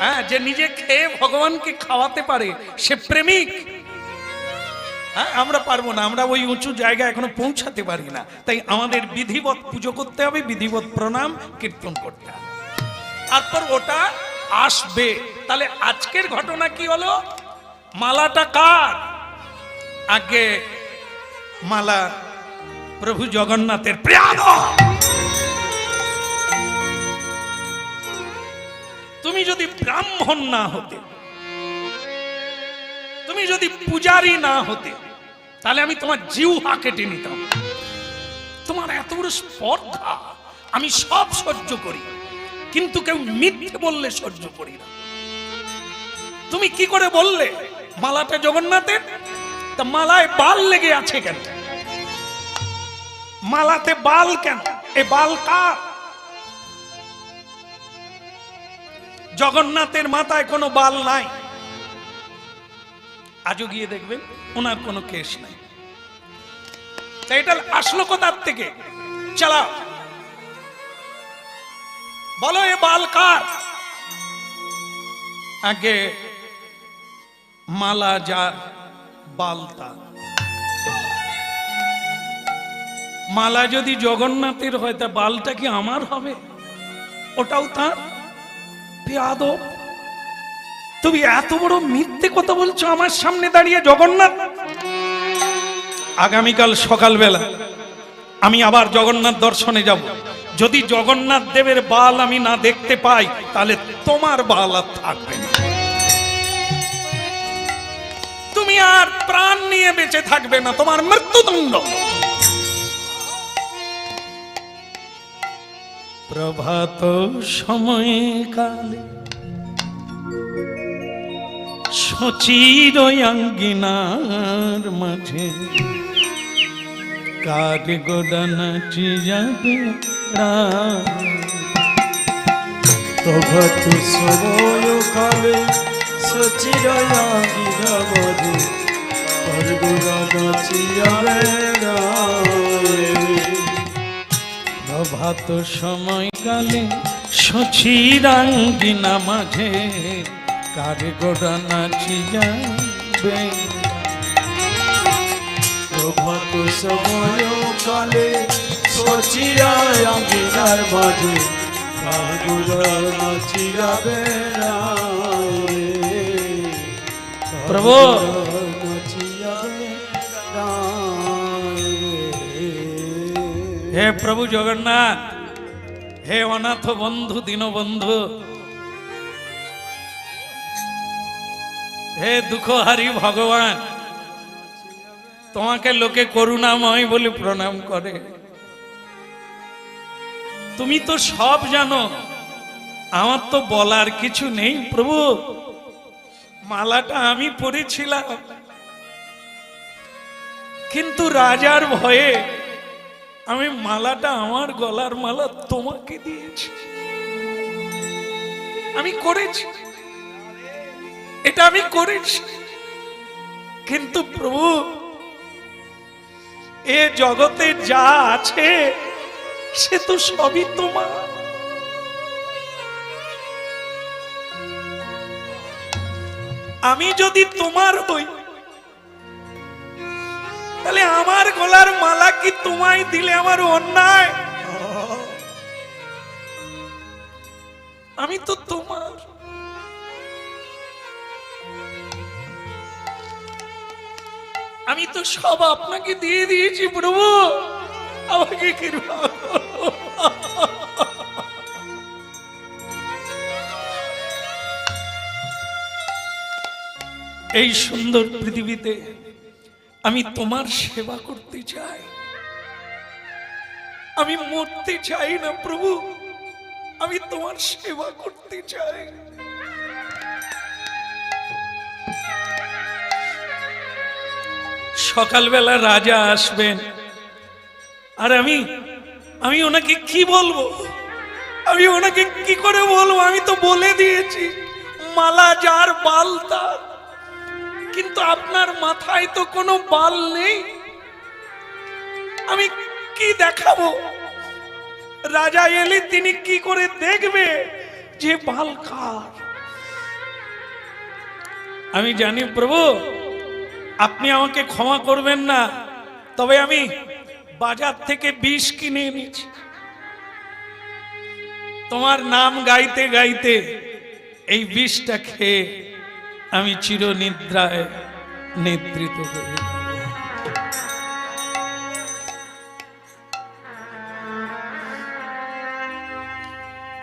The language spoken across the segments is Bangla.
হ্যাঁ, যে নিজে খেয়ে ভগবানকে খাওয়াতে পারে সে প্রেমিক। হ্যাঁ, আমরা পারবো না, আমরা ওই উঁচু জায়গায় এখনো পৌঁছাতে পারি না। তাই আমাদের বিধিবৎ পুজো করতে হবে, বিধিবৎ প্রণাম কীর্তন করতে হবে, তারপর ওটা আসবে। তাহলে আজকের ঘটনা কি হলো? মালাটা কার? আগে মালা প্রভু জগন্নাথের প্রিয়াদম। তুমি যদি ব্রাহ্মণ না হতে, তুমি যদি পূজারী না হতে, তাহলে আমি তোমার জিহ্বা কেটে নিতাম। তোমার এত বড় স্পর্ধা, আমি সব সহ্য করি, কিন্তু কেউ মিথ্যে বললে সহ্য করি না। তুমি কি করে বললে মালাটা জগন্নাথের? তা মালায় বাল লেগে আছে কেন? মালাতে বাল কেন? এ বাল কার? জগন্নাথের মাথায় কোনো বাল নাই। আজও গিয়ে দেখবেন ওনার কোনো কেশ নাই। তাই এটা আসলো কোথার থেকে? চালা বলো, এ বাল কার? আগে মালা যার, বাল তার। মালা যদি জগন্নাথের হয়, তা বালটা কি আমার হবে? ওটাও তার। বেয়াদব, তুমি এত বড় মিথ্যে কথা বলছো আমার সামনে দাঁড়িয়ে। জগন্নাথ, আগামীকাল সকালবেলা আমি আবার জগন্নাথ দর্শনে যাব। যদি জগন্নাথ দেবের বাল আমি না দেখতে পাই, তাহলে তোমার বাল আর থাকবে না। তুমি আর প্রাণ নিয়ে বেঁচে থাকবে না, তোমার মৃত্যুদণ্ড। প্রভাত সময় কালে সচির অঙ্গিনার মাঝে কার গোডা নাচি যাবে। প্রভাত সময় কালে সচির অঙ্গিনার মাঝে কার গোডা নাচি যাবে। প্রভাত সময়কালে সচিরাঙ্গিনা মাঝে কার গোড়া নাচি যাবে। প্রভাত সময় কালে সচিরাঙ্গিনার মাঝে কার গোড়া নাচি যাবে। প্রভু, হে প্রভু জগন্নাথ, হে অনাথ বন্ধু, দীনবন্ধু, হে দুঃখহারি ভগবান, তোমাকে লোকে করুণাময় বলে প্রণাম করে। তুমি তো সব জানো, আমার তো বলার কিছু নেই। প্রভু, মালাটা আমি পরেছিলাম, কিন্তু রাজার ভয়ে আমি মালাটা, আমার গলার মালা তোমাকে দিয়েছি। আমি করেছি, এটা আমি করেছি, কিন্তু প্রভু এ জগতে যা আছে সে তো সবই তোমার। আমি যদি তোমার হই, তাহলে আমার গলার মালা কি তোমায় দিলে আমার অন্যায়? আমি তো তোমার। আমি তো সব আপনাকে দিয়ে দিয়েছি প্রভু, আমাকে কৃপা করো। এই সুন্দর পৃথিবীতে আমি তোমার সেবা করতে চাই, আমি মরতে চাই না প্রভু, আমি তোমার সেবা করতে চাই। সকালবেলা রাজা আসবেন, আর আমি ওনাকে কি বলবো? আমি ওনাকে কি করে বলবো? আমি তো বলে দিয়েছি মালা যার বাল তার, কিন্তু আপনার মাথায় তো কোনো বাল নেই। আমি কি দেখাবো? রাজা এলে তিনি কি করে দেখবে যে বাল কার? আমি জানি প্রভু আপনি আমাকে ক্ষমা করবেন না, তবে আমি বাজার থেকে বিষ কিনে এনেছি। তোমার নাম গাইতে গাইতে এই বিষটা খেয়ে আমি চিরনিদ্রায় নিদ্রিত হয়ে যাব।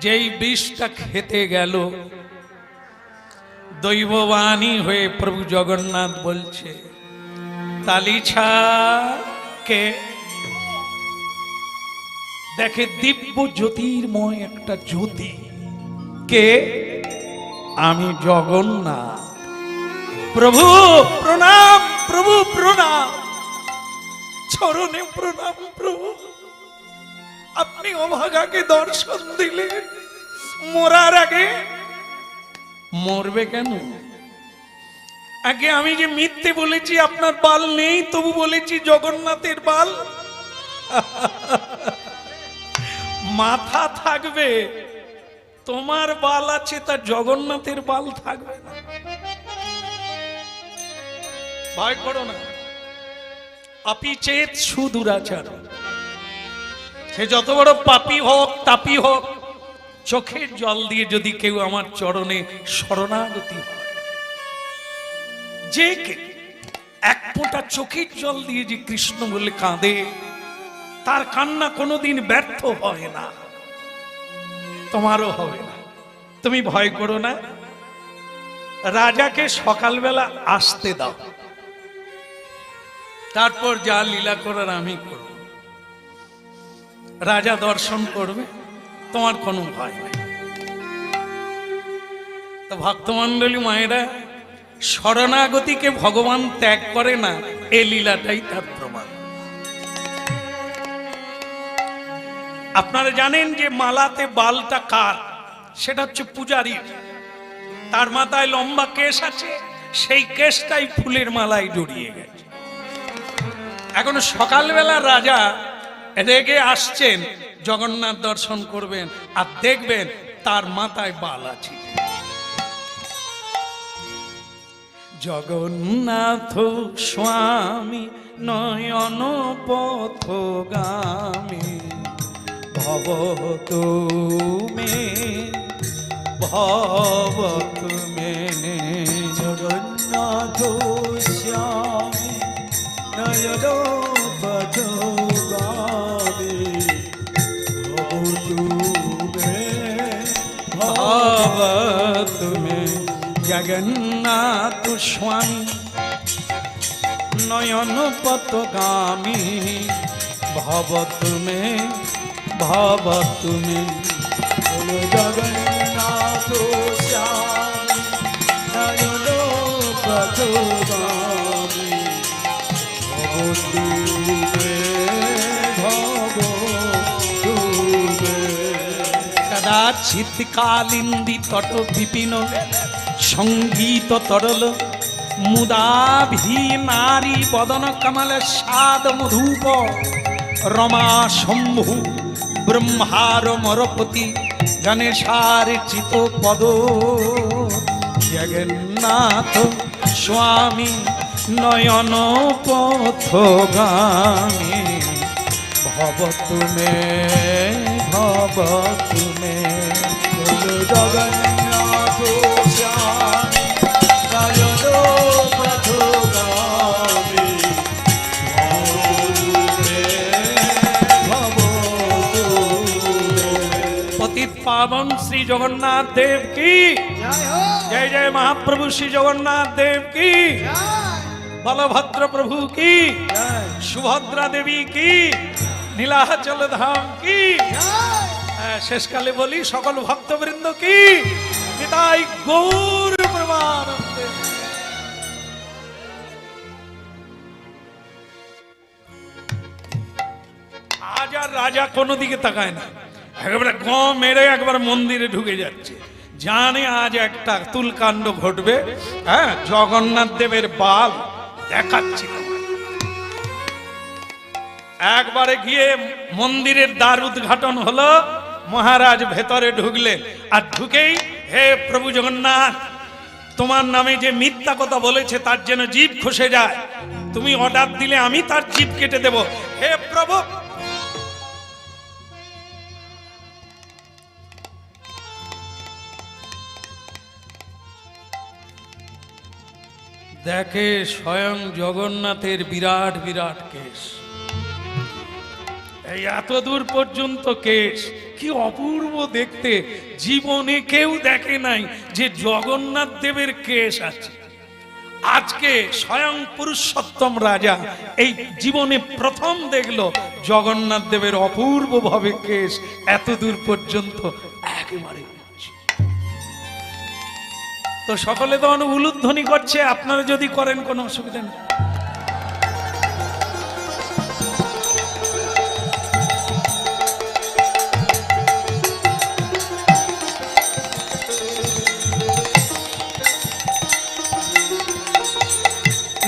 যেই বিষটা খেতে গেল, দৈববাণী হয়ে প্রভু জগন্নাথ বলছে, তালিছা কে দেখে দিব্য জ্যোতির্ময় একটা জ্যোতি, কে? আমি জগন্নাথ। প্রভু প্রণাম, প্রভু প্রণাম, চরণে প্রণাম। প্রভু আপনি অভাগাকে দর্শন দিলেন, মরার আগে। মরবে কেন? আগে আমি যে মিথ্যে বলেছি আপনার বাল নেই, তবু বলেছি জগন্নাথের বাল। মাথা থাকবে, তোমার বাল আছে, তার জগন্নাথের বাল থাকবে না। ভয় করো না। অপিচেত সুদুরাচার, সে যত বড় পাপী হোক তাপী হোক, চোখের জল দিয়ে যদি কেউ আমার চরণে শরণাগতি হয়, যে এক ফোঁটা চোখের জল দিয়ে যে কৃষ্ণ বলে কাঁদে, তার কান্না কোনোদিন ব্যর্থ হয় না, তোমারও হবে না। তুমি ভয় করো না। রাজাকে সকালবেলা আসতে দাও, তারপর যা লীলা করার আমি করব। রাজা দর্শন করবে, তোমার কোনো ভয় নেই। তো ভক্তমণ্ডলী মায়েরা, শরণাগতিকে ভগবান ত্যাগ করে না, এ লীলাটাই তার প্রমাণ। আপনারা জানেন যে মালাতে বালটা কার? সেটা হচ্ছে পূজারীর। তার মাথায় লম্বা কেশ আছে, সেই কেশটাই ফুলের মালায় জড়িয়ে গেছে। এখন সকালবেলা রাজা রেগে আসছেন, জগন্নাথ দর্শন করবেন, আর দেখবেন তার মাথায় বাল আছে। জগন্নাথ স্বামী নয়ন পথগামী, ভব তুমে ভব তুমে। জগন্নাথ স্বামী নয়ন পথগামী, ভব তুমে ভব তুমে। জগন্নাথ স্বামী নয়ন পথগামী, ভব তুমে ভব তুমে। জগন্নাথ স্বামী নয়ন পথগামী, ভব তুমে ভব তুমে। কদাচিৎ কালিন্দী তট বিপিন সঙ্গীত তরল, মুদাভি নারী বদন কমল সাদ মধুপ, রমা শম্ভু ব্রহ্মার মরপতি গণেশার চিত পদ। জগন্নাথ স্বামী নয়ন পথগামী, ভব তুমে ভব তুমে। জগন্নাথ স্বামী নয়ন পথগামী, ভব তুমে। পতিত পাবন শ্রী জগন্নাথ দেব কি জয়। জয় মহাপ্রভু শ্রী জগন্নাথ দেব কি, বলভদ্র প্রভু কি, সুভদ্রা দেবী কি, নীলাচল ধাম কি। শেষকালে বলি সকল ভক্তবৃন্দ কি, নিতাই গৌর প্রেমানন্দে। আজ আর রাজা কোনো দিকে তাকায় না, একেবারে গম মেরে একবার মন্দিরে ঢুকে যাচ্ছে। জানে আজ একটা তুলকাণ্ড ঘটবে। হ্যাঁ, জগন্নাথ দেবের বাল দেখাচ্ছি। একবারে গিয়ে মন্দিরের দ্বার উদ্ঘাটন হলো, মহারাজ ভেতরে ঢুকলেন, আর ঢুকেই হে প্রভু জগন্নাথ, তোমার নামে যে মিথ্যা কথা বলেছে তার যেন জিভ খসে যায়। তুমি অর্ডার দিলে আমি তার জিভ কেটে দেব। হে প্রভু, দেখে স্বয়ং জগন্নাথের বিরাট বিরাট কেশ, এই এত দূর পর্যন্ত কেশ, কি অপূর্ব দেখতে। জীবনে কেউ দেখে নাই যে জগন্নাথ দেবের কেশ আছে। আজকে স্বয়ং পুরুষোত্তম রাজা এই জীবনে প্রথম দেখলো জগন্নাথ দেবের অপূর্ব ভাবে কেশ এত দূর পর্যন্ত একেবারে। তো সকলে তো উলুধ্বনি করছে, আপনারা যদি করেন কোনো অসুবিধা নেই।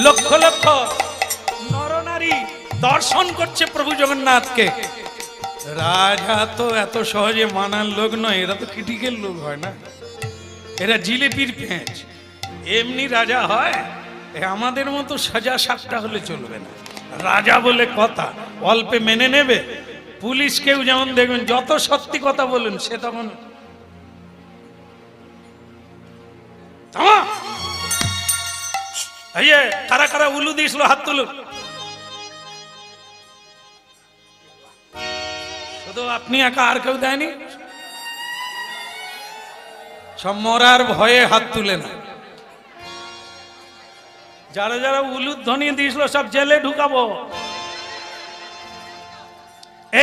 লক্ষ লক্ষ নরনারী দর্শন করছে প্রভু জগন্নাথকে। রাজা তো এত সহজে মানার লোক নয়, এরা তো ক্রিটিক্যাল লোক হয় না, এরা জিলিপির পেঁচ। এমনি রাজা হয়? আমাদের মতো সাজা সাতটা হলে চলবে না। রাজা বলে কথা অল্পে মেনে নেবে। পুলিশকেও যেমন দেখবেন যত সত্যি কথা বলেন সে তখন কারা কারা উলু দিয়েছিল হাত তুলুন। শুধু আপনি একা, আর কেউ দেয়নি? সব মরার ভয়ে হাত তুলে না। যারা যারা উলুধ্বনি দিয়েছিল সব জেলে ঢুকাবো।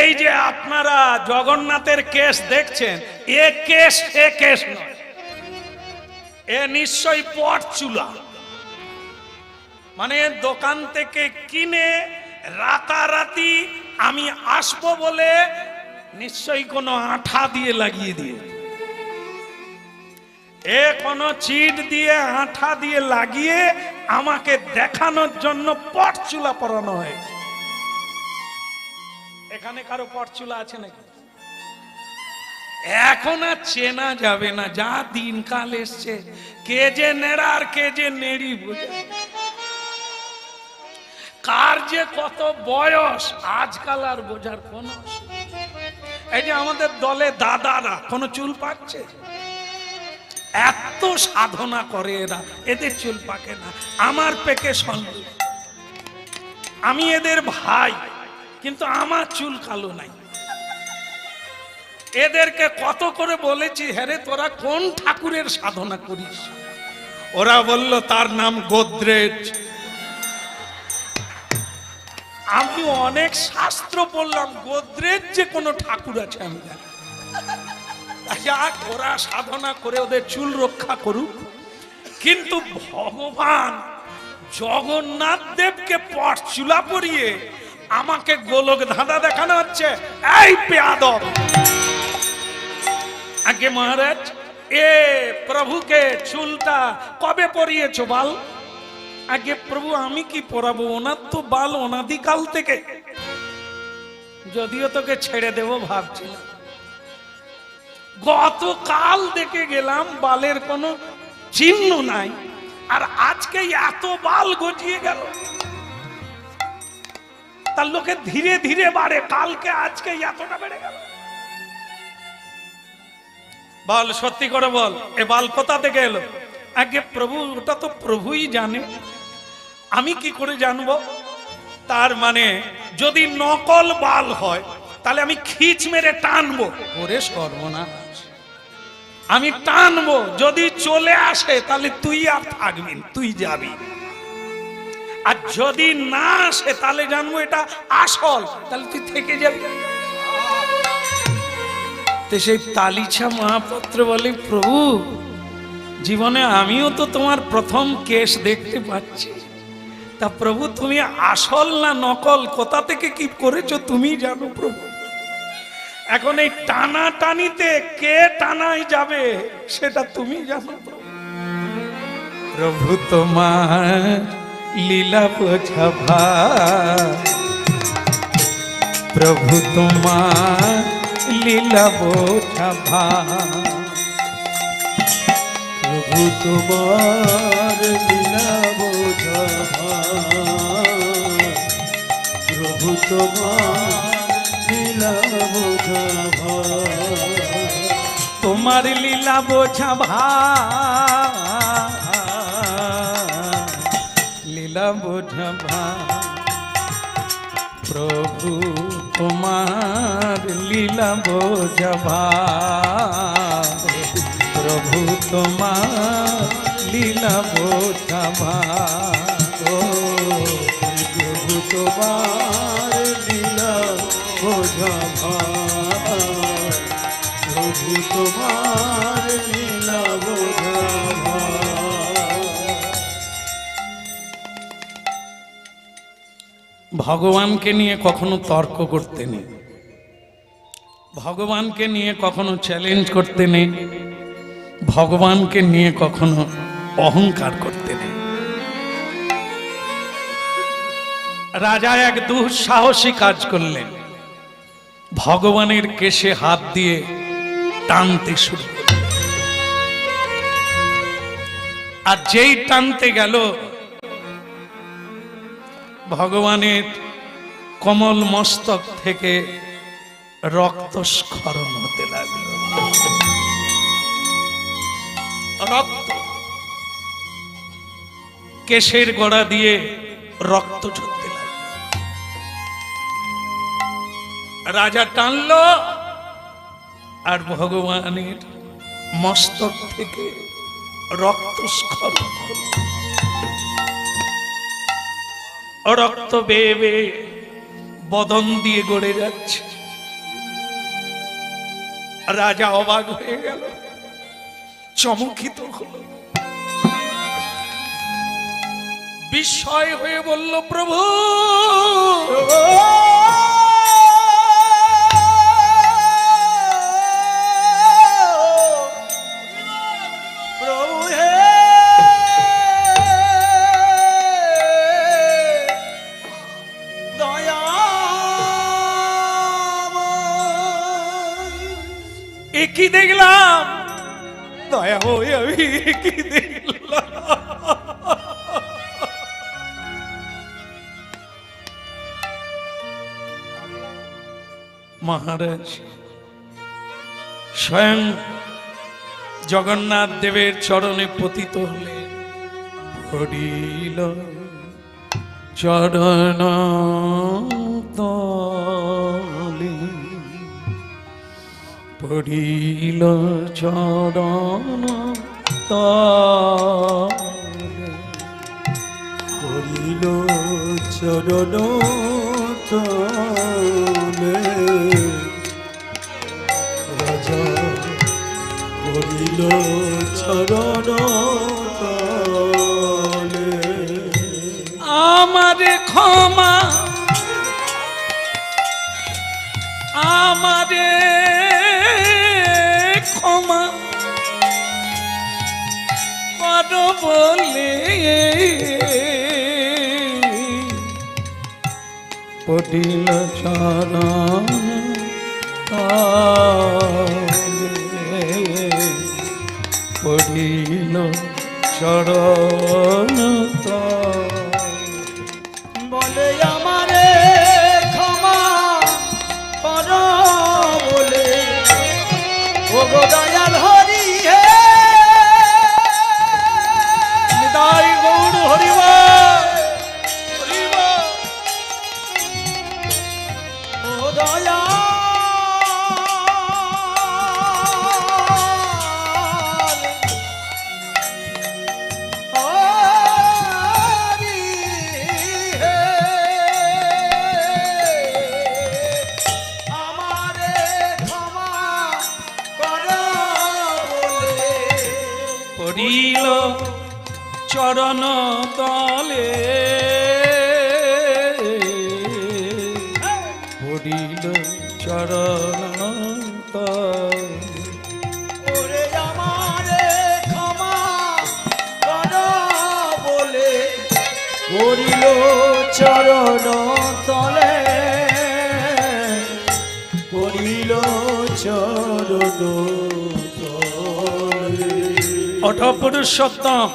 এই যে আপনারা জগন্নাথের কেস দেখছেন, এ কেস নয়, এ নিশ্চয়ই পট চুলা। মানে দোকান থেকে কিনে রাতারাতি আমি আসবো বলে নিশ্চয়ই কোনো আঠা দিয়ে লাগিয়ে দিয়ে, এ কোনো চিট দিয়ে আঠা দিয়ে লাগিয়ে আমাকে দেখানোর জন্য পট চুলা পরানো হয়। এখানে কারো পট চুলা আছে নাকি? এখন আর চেনা যাবে না, যা দিনকাল এসছে। কে যে নেড়া আর কে যে নেড়ি বুঝে, কার যে কত বয়স আজকাল আর বোঝার কোন। এই যে আমাদের দলে দাদারা কোনো চুল পাচ্ছে, এত সাধনা করে এরা, এদের চুল পাকে না। আমার পেকে সন্দেহ, আমি এদের ভাই, কিন্তু আমার চুল কালো নাই। এদেরকে কত করে বলেছি, হ্যারে তোরা কোন ঠাকুরের সাধনা করিস? ওরা বলল তার নাম গোদরেজ। আমি অনেক শাস্ত্র পড়লাম, গোদরেজ যে কোনো ঠাকুর আছে আমি জানি। ওরা সাধনা করে ওদের চুল রক্ষা করুক, কিন্তু ভগবান জগন্নাথ দেবকে পট চুলা পরিয়ে আমাকে গোলক ধাঁধা দেখানো হচ্ছে। এই বেয়াদব! আগে মহারাজ, এ প্রভুকে চুলটা কবে পরিয়েছো বাল? আগে প্রভু আমি কি পরাবো, ওনার তো বাল অনাদিকাল থেকে। যদিও তোকে ছেড়ে দেব ভাবছিলাম, গতকাল দেখে গেলাম বালের কোনো চিহ্ন নাই, আর আজকে এত বাল গজিয়ে গেল। তার লোকে ধীরে ধীরে বাড়ে, কালকে আজকে এতটা বেড়ে গেল। বল সত্যি করে বল, এ বাল কোথা থেকে এলো? আগে প্রভু ওটা তো প্রভুই জানে, আমি কি করে জানবো? তার মানে যদি নকল বাল হয় তাহলে আমি খিচ মেরে টানবো। ওরে সর্বনাশ, আমি টানবো, যদি চলে আসে তাহলে তুই আর থাকবি, তুই যাবি। আর যদি না আসে তাহলে জানবো এটা আসল, তাহলে তুই থেকে যাবি। তো সেই তালিছা মহাপাত্র বলে, প্রভু জীবনে আমিও তো তোমার প্রথম কেস দেখতে পাচ্ছি, তা প্রভু তুমি আসল না নকল, কোথা থেকে কি করেছো তুমি জানো প্রভু। এখন এই টানা টানিতে কে টানাই যাবে সেটা তুমি জানো প্রভু। প্রভু তোমার লীলা বোঝা ভার, প্রভু তোমার লীলা বোঝা ভার, প্রভু তোমার লীলা বোঝা ভার, প্রভু তোমার লীলা বোঝা ভার, তোমার লীলা বোঝা লীলা বোঝা প্রভু তোমার লীলা বোঝা প্রভু তোমার লীলা বোঝা ও প্রভু তোমার লীলা বোঝা ভার, প্রভু তোমার লীলা বোঝা ভার। ভগবানকে নিয়ে কখনো তর্ক করতে নেই, ভগবানকে নিয়ে কখনো চ্যালেঞ্জ করতে নেই, ভগবানকে নিয়ে কখনো অহংকার করতে নেই। রাজা এক দুঃসাহসী কাজ করলেন, ভগবানের কেশে হাত দিয়ে টানতে শুরু করলেন। আর যেই টানতে গেল, ভগবানের কমল মস্তক থেকে রক্তস্খলন হতে লাগলো। রক্ত, কেশের গোড়া দিয়ে রক্ত ঝরতে লাগলো। রাজা টানলো আর ভগবানের মস্তক থেকে রক্তস্খলন হলো। রক্ত বেয়ে বেয়ে বদন দিয়ে গড়ে যাচ্ছে। রাজা অবাক হয়ে গেল, চমকিত হলো, বিস্ময় হয়ে বলল, প্রভু কি দেখলাম, দয়া হয়ে আমি কি দেখলাম। মহারাজ স্বয়ং জগন্নাথ দেবের চরণে পতিত হলে, পড়িল চরণ তলে, পড়িল চরণ তলে, পড়িল চরণ তলে, রাজা পড়িল চরণ তলে। আমারে ক্ষমা, আমারে ক্ষমা কর বলে পড়িল চরণ তলে, পড়িল চরণ তলে। বলে আমারে ক্ষমা কর বলে, ও গো দয়াল হরি হে, নিতাই গৌর হরিবা হরিবা। ও দয়াল হরি হে, আমারে ক্ষমা কর বলে, পড়িল চরণ তলে, পড়িল চরণ তলে। ওরে আমারে ক্ষমা কর বলে, করিল চরণ তলে, করিল চরণ তলে। ওঠো পুরুষোত্তম,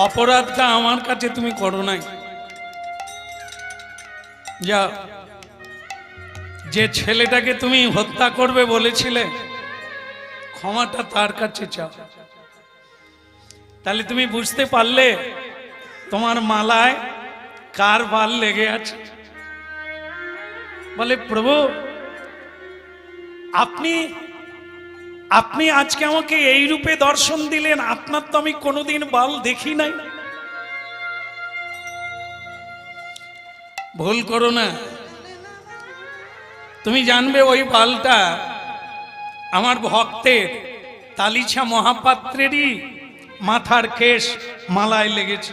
অপরাধটা আমার কাছে তুমি করো নাই। যা, যে ছেলেটাকে তুমি হত্যা করবে বলেছিলে ক্ষমাটা তার কাছে চাও। তাহলে তুমি বুঝতে পারলে তোমার মালায় কার ভাল লেগে আছে। বলে প্রভু, আপনি আপনি আজকে আমাকে এই রূপে দর্শন দিলেন, আপনার তো আমি কোনোদিন বাল দেখি নাই। ভুল করো না, তুমি জানবে ওই বালটা আমার ভক্তের তালিছা মহাপাত্রেরই মাথার কেশ মালায় লেগেছে।